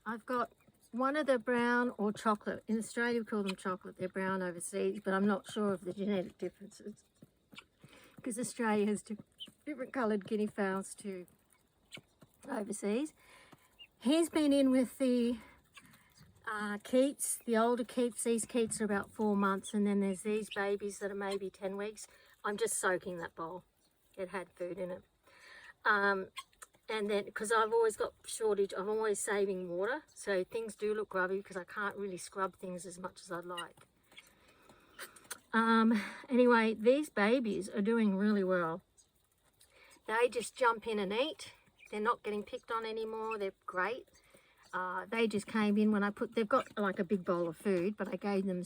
I've got one of the brown or chocolate. In Australia we call them chocolate. They're brown overseas, but I'm not sure of the genetic differences because Australia has different coloured guinea fowls to overseas. He's been in with the keets, the older keets. These keets are about 4 months, and then there's these babies that are maybe 10 weeks. I'm just soaking that bowl. It had food in it. And then, because I've always got shortage, I'm always saving water, so things do look grubby because I can't really scrub things as much as I'd like. Anyway, these babies are doing really well. They just jump in and eat. They're not getting picked on anymore. They're great. They just came in when they've got like a big bowl of food, but I gave them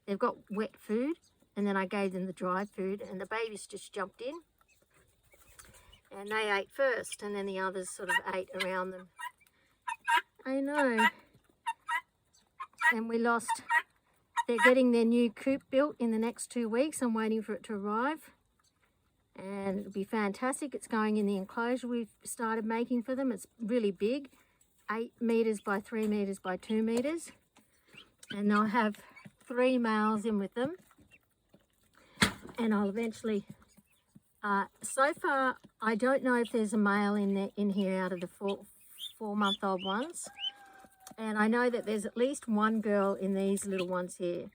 they've got wet food, and then I gave them the dry food, and the babies just jumped in. And they ate first, and then the others sort of ate around them. I know. And they're getting their new coop built in the next 2 weeks. I'm waiting for it to arrive. And it'll be fantastic. It's going in the enclosure we've started making for them. It's really big, 8 metres by 3 metres by 2 metres. And they'll have 3 males in with them. And I'll eventually... so far, I don't know if there's a male in here out of the 4-month-old ones. And I know that there's at least one girl in these little ones here.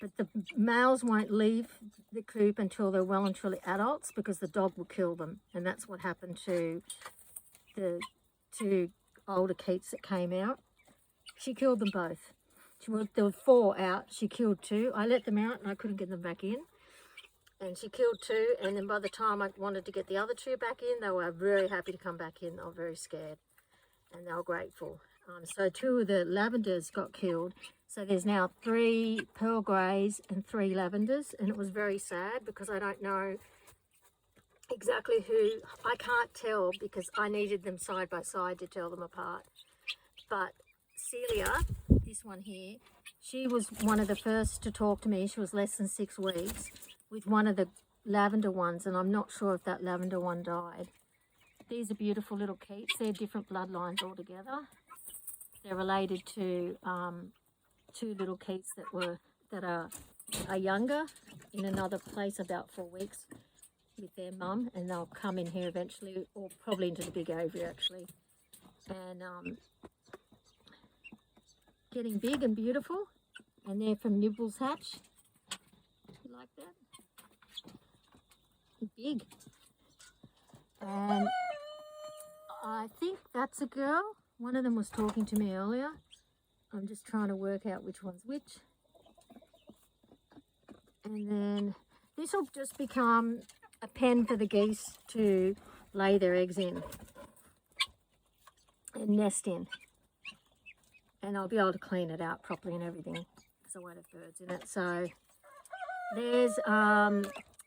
But the males won't leave the coop until they're well and truly adults because the dog will kill them. And that's what happened to the 2 older keets that came out. She killed them both. There were 4 out. She killed 2. I let them out and I couldn't get them back in. And she killed 2, and then by the time I wanted to get the other 2 back in, they were very happy to come back in. They were very scared, and they were grateful. So 2 of the lavenders got killed. So there's now 3 pearl greys and 3 lavenders, and it was very sad because I don't know exactly who. I can't tell because I needed them side by side to tell them apart. But Celia, this one here, she was one of the first to talk to me. She was less than 6 weeks. With one of the lavender ones, and I'm not sure if that lavender one died. These are beautiful little keets. They're different bloodlines altogether. They're related to 2 little keets that are younger in another place about 4 weeks with their mum, and they'll come in here eventually, or probably into the big aviary actually. And getting big and beautiful, and they're from Nibbles Hatch. You like that? Big. And I think that's a girl. One of them was talking to me earlier. I'm just trying to work out which one's which. And then this will just become a pen for the geese to lay their eggs in and nest in. And I'll be able to clean it out properly and everything because I won't have birds in it. So there's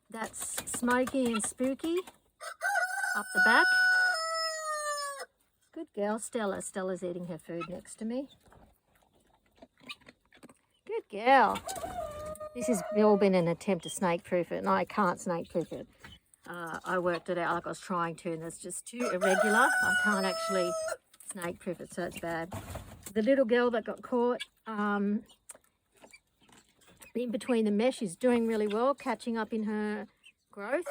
that's Smoky and Spooky up the back. Good girl, Stella. Stella's eating her food next to me. Good girl. This has all been an attempt to snake-proof it, and I can't snake-proof it. I worked it out like I was trying to, and it's just too irregular. I can't actually snake-proof it, so it's bad. The little girl that got caught in between the mesh is doing really well, catching up in her growth.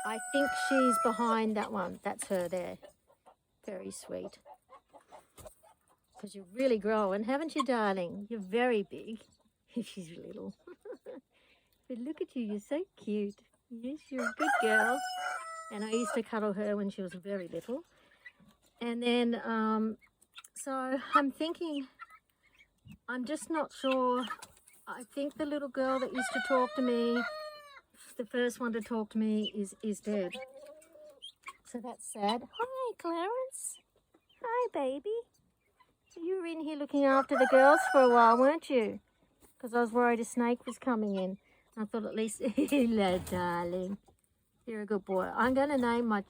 I think she's behind that one. That's her there. Very sweet. Because you're really growing, haven't you, darling? You're very big. She's little. But look at you, you're so cute. Yes, you're a good girl. And I used to cuddle her when she was very little. And then, so I'm thinking, I'm just not sure. I think the little girl that used to talk to me, the first one to talk to me, is dead. So that's sad. Hi, Clarence. Hi, baby. You were in here looking after the girls for a while, weren't you? Because I was worried a snake was coming in. I thought at least, hello, darling. You're a good boy. I'm going to name my...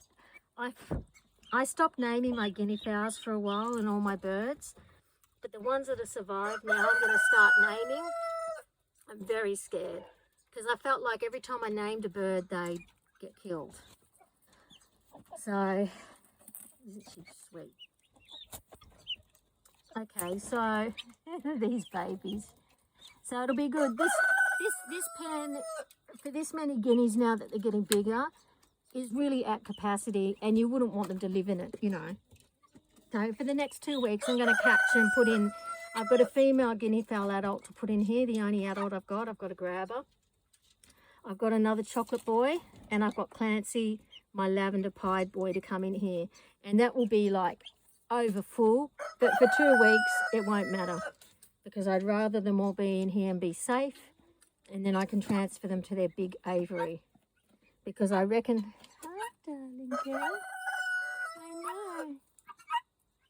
I stopped naming my guinea fowls for a while and all my birds. But the ones that have survived now, I'm going to start naming. I'm very scared because I felt like every time I named a bird, they'd get killed. So, isn't she sweet? Okay, so these babies. So it'll be good. This pen for this many guineas, now that they're getting bigger, is really at capacity, and you wouldn't want them to live in it, you know. So for the next 2 weeks, I'm going to catch and put in. I've got a female guinea fowl adult to put in here, the only adult I've got. I've got a grabber. I've got another chocolate boy, and I've got Clancy, my lavender pied boy, to come in here, and that will be like over full. But for 2 weeks, it won't matter, because I'd rather them all be in here and be safe, and then I can transfer them to their big aviary, because I reckon. Hi, darling girl.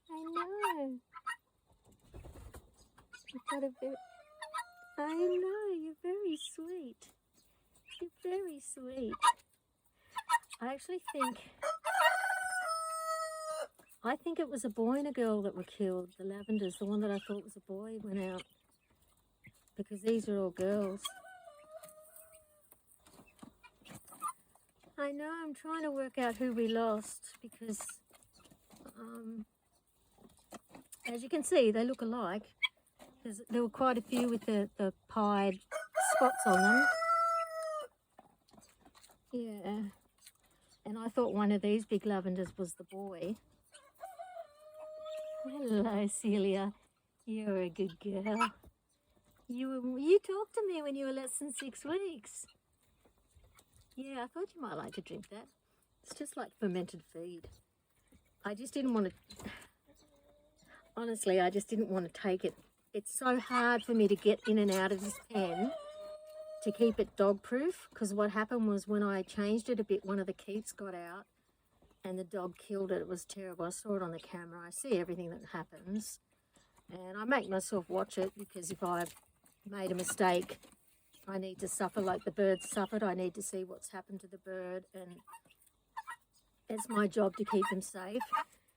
I know. You've got a very. I know, you're very sweet. You're very sweet. I actually think it was a boy and a girl that were killed. The lavenders, the one that I thought was a boy, went out, because these are all girls. I know, I'm trying to work out who we lost, because as you can see, they look alike. There were quite a few with the pied spots on them. Yeah. And I thought one of these big lavenders was the boy. Hello, Celia. You're a good girl. You talked to me when you were less than 6 weeks. Yeah, I thought you might like to drink that. It's just like fermented feed. I just didn't want to... Honestly, I just didn't want to take it. It's so hard for me to get in and out of this pen to keep it dog proof, because what happened was when I changed it a bit, one of the keets got out and the dog killed it. It was terrible. I saw it on the camera. I see everything that happens, and I make myself watch it, because if I've made a mistake, I need to suffer like the bird suffered. I need to see what's happened to the bird, and it's my job to keep them safe.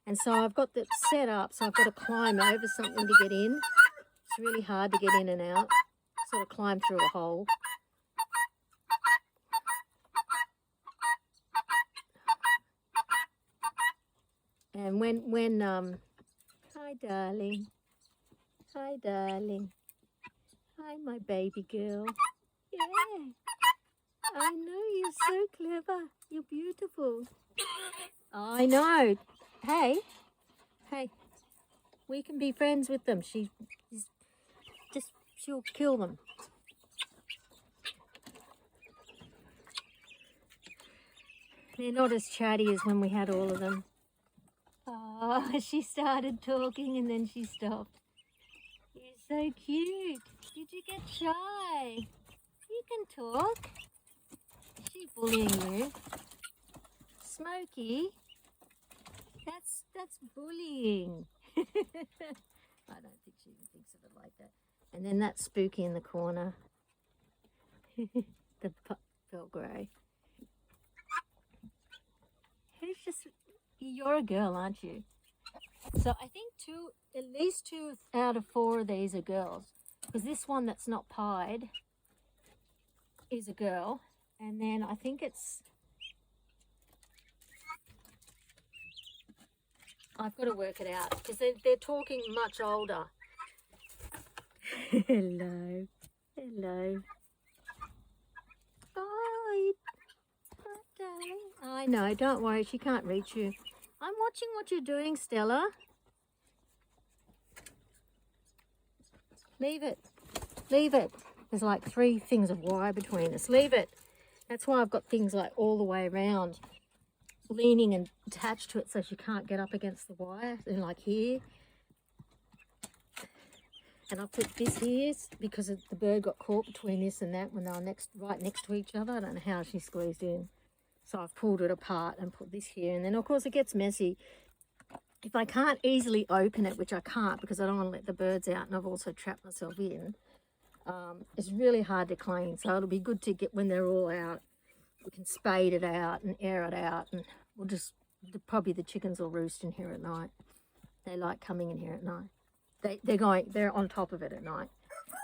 And so I've got that set up, so I've got to climb over something to get in. It's really hard to get in and out. Sort of climb through a hole. And when hi darling. Hi darling. Hi my baby girl. Yeah. I know, you're so clever. You're beautiful. I know. Hey. We can be friends with them. She'll kill them. They're not as chatty as when we had all of them. Oh, she started talking and then she stopped. You're so cute. Did you get shy? You can talk. Is she bullying you? Smokey, that's bullying. I don't think she even thinks of it like that. And then that Spooky in the corner. The fell grey. You're a girl, aren't you? So I think at least 2 out of 4 of these are girls, because this one that's not pied is a girl, and then I think I've got to work it out, because they're talking much older. Hello. Hi, darling. I know, don't worry, she can't reach you. I'm watching what you're doing, Stella. Leave it. There's like 3 things of wire between us. Leave it. That's why I've got things like all the way around, leaning and attached to it, so she can't get up against the wire, and like here. And I put this here because the bird got caught between this and that when they were right next to each other. I don't know how she squeezed in. So I've pulled it apart and put this here. And then, of course, it gets messy. If I can't easily open it, which I can't because I don't want to let the birds out, and I've also trapped myself in, it's really hard to clean. So it'll be good to get when they're all out. We can spade it out and air it out, and we'll just, probably the chickens will roost in here at night. They like coming in here at night. They're on top of it at night.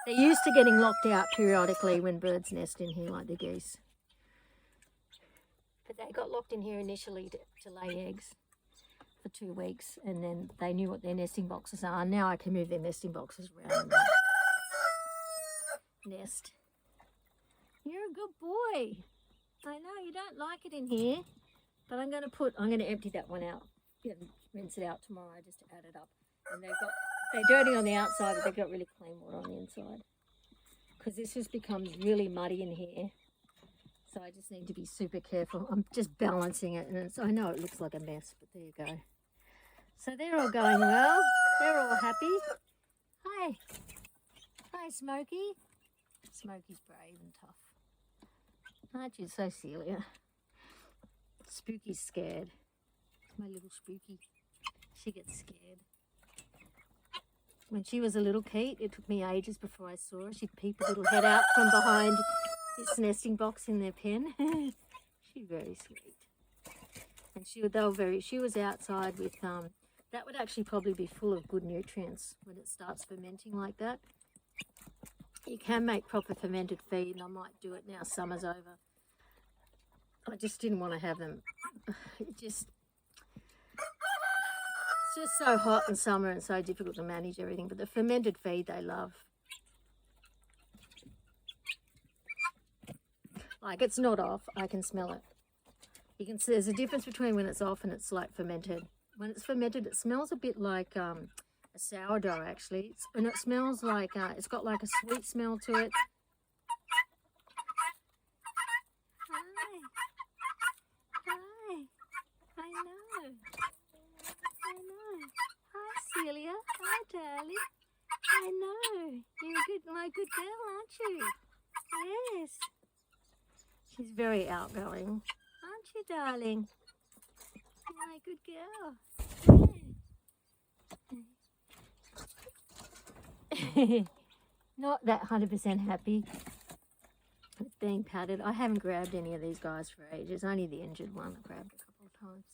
They're used to getting locked out periodically when birds nest in here, like the geese. But they got locked in here initially to lay eggs. for 2 weeks, and then they knew what their nesting boxes are. Now I can move their nesting boxes around in that nest. You're a good boy. I know you don't like it in here, but I'm going to empty that one out. Yeah, rinse it out tomorrow just to add it up. And they're dirty on the outside, but they've got really clean water on the inside. Because this just becomes really muddy in here. So I just need to be super careful. I'm just balancing it, and I know it looks like a mess, but there you go. So they're all going well. They're all happy. Hi. Hi, Smokey. Smokey's brave and tough. Aren't you so, Celia? Spooky's scared. My little Spooky. She gets scared. When she was a little Keet, it took me ages before I saw her. She'd peep a little head out from behind this nesting box in their pen. She's very sweet. And she was outside with, that would actually probably be full of good nutrients when it starts fermenting like that. You can make proper fermented feed, and I might do it now summer's over. I just didn't want to have them. It's just so hot in summer and so difficult to manage everything. But the fermented feed they love. Like, it's not off. I can smell it. You can see there's a difference between when it's off and it's like fermented. When it's fermented, it smells a bit like a sourdough actually. And it smells like, it's got like a sweet smell to it. Celia, hi darling. I know. You're my good girl, aren't you? Yes. She's very outgoing. Aren't you, darling? You're my good girl. Yeah. Not that 100% happy with being patted. I haven't grabbed any of these guys for ages. Only the injured one I grabbed a couple of times.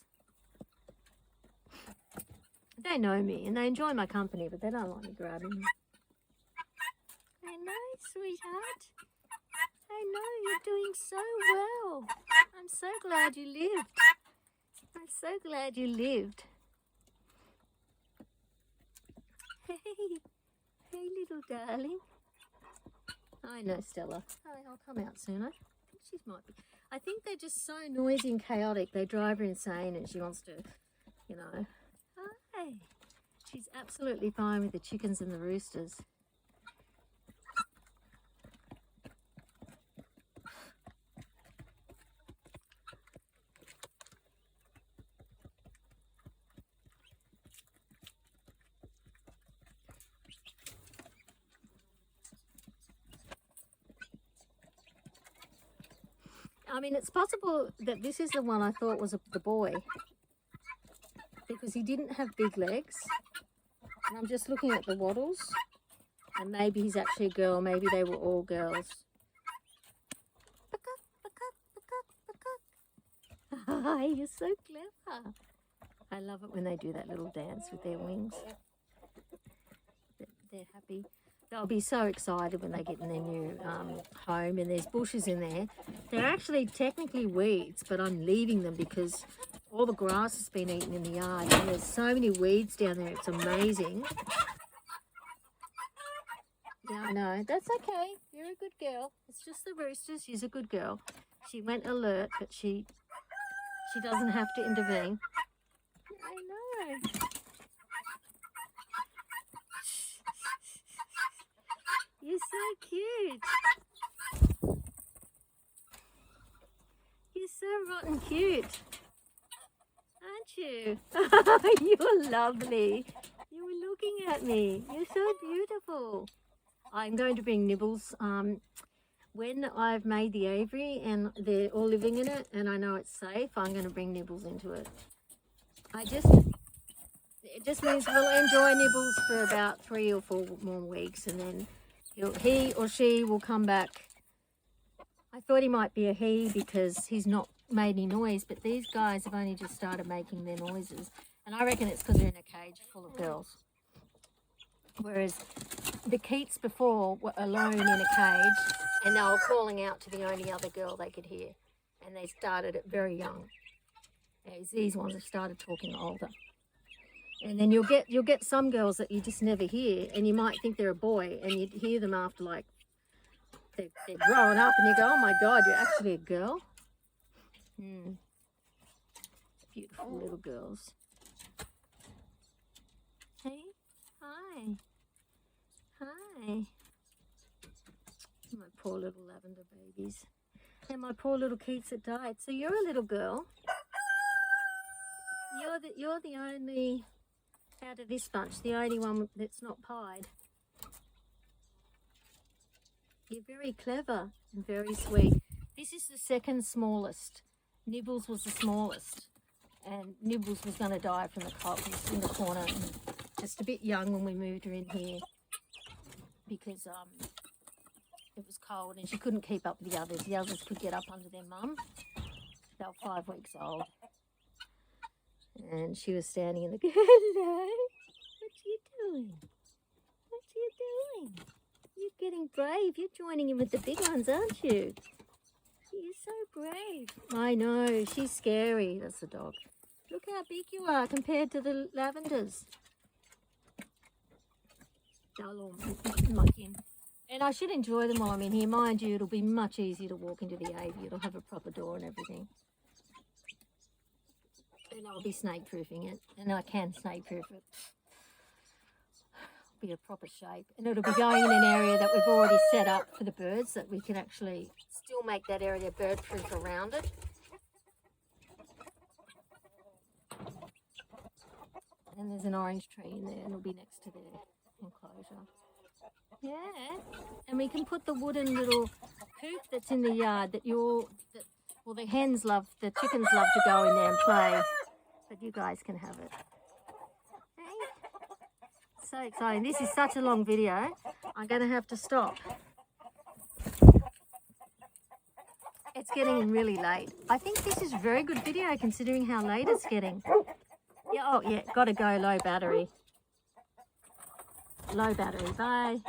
They know me and they enjoy my company, but they don't like me grabbing them. I know, sweetheart. I know, you're doing so well. I'm so glad you lived. I'm so glad you lived. Hey, hey little darling. I know, Stella. Oh, I'll come out soon. I think she might be. I think they're just so noisy and chaotic. They drive her insane and she wants to, you know. Hi. She's absolutely fine with the chickens and the roosters. I mean, it's possible that this is the one I thought was the boy, because he didn't have big legs. And I'm just looking at the wattles, and maybe he's actually a girl. Maybe they were all girls. Hi, you're so clever. I love it when they do that little dance with their wings. They're happy. They'll be so excited when they get in their new home, and there's bushes in there. They're actually technically weeds, but I'm leaving them because all the grass has been eaten in the yard, and there's so many weeds down there. It's amazing. Yeah, I know. That's okay. You're a good girl. It's just the roosters. She's a good girl. She went alert, but she doesn't have to intervene. I know. You're so cute. You're so rotten cute. Aren't you? You're lovely. You were looking at me. You're so beautiful. I'm going to bring Nibbles when I've made the aviary and they're all living in it and I know it's safe. I'm going to bring Nibbles into it. It just means we'll enjoy Nibbles for about 3 or 4 more weeks, and then he or she will come back. I thought he might be a he because he's not made any noise, but these guys have only just started making their noises, and I reckon it's because they're in a cage full of girls. Whereas the Keets before were alone in a cage and they were calling out to the only other girl they could hear, and they started it very young. As these ones have started talking older. And then you'll get some girls that you just never hear, and you might think they're a boy, and you'd hear them after like they're growing up, and you go, oh my God, you're actually a girl. Beautiful little girls. Hey, hi. Hi. My poor little lavender babies. And my poor little Keats that died. So you're a little girl. You're the only, out of this bunch, the only one that's not pied. You're very clever and very sweet. This is the second smallest. Nibbles was the smallest. And Nibbles was going to die from the cold. He was in the corner and just a bit young when we moved her in here because it was cold and she couldn't keep up with the others. The others could get up under their mum. They were 5 weeks old. And she was standing in the... Hello, what are you doing? What are you doing? You're getting brave. You're joining in with the big ones, aren't you? You're so brave. I know, she's scary. That's the dog. Look how big you are compared to the lavenders. They'll all muck in. And I should enjoy them while I'm in here. Mind you, it'll be much easier to walk into the aviary. It'll have a proper door and everything. And I'll be snake proofing it. And I can snake proof it. It'll be a proper shape. And it'll be going in an area that we've already set up for the birds, that we can actually still make that area bird proof around it. And there's an orange tree in there, and it'll be next to their enclosure. Yeah, and we can put the wooden little coop that's in the yard well, the hens love, the chickens love to go in there and play, but you guys can have it. Hey? So exciting. This is such a long video. I'm going to have to stop. It's getting really late. I think this is a very good video considering how late it's getting. Yeah, oh yeah, gotta go, low battery. Low battery, bye.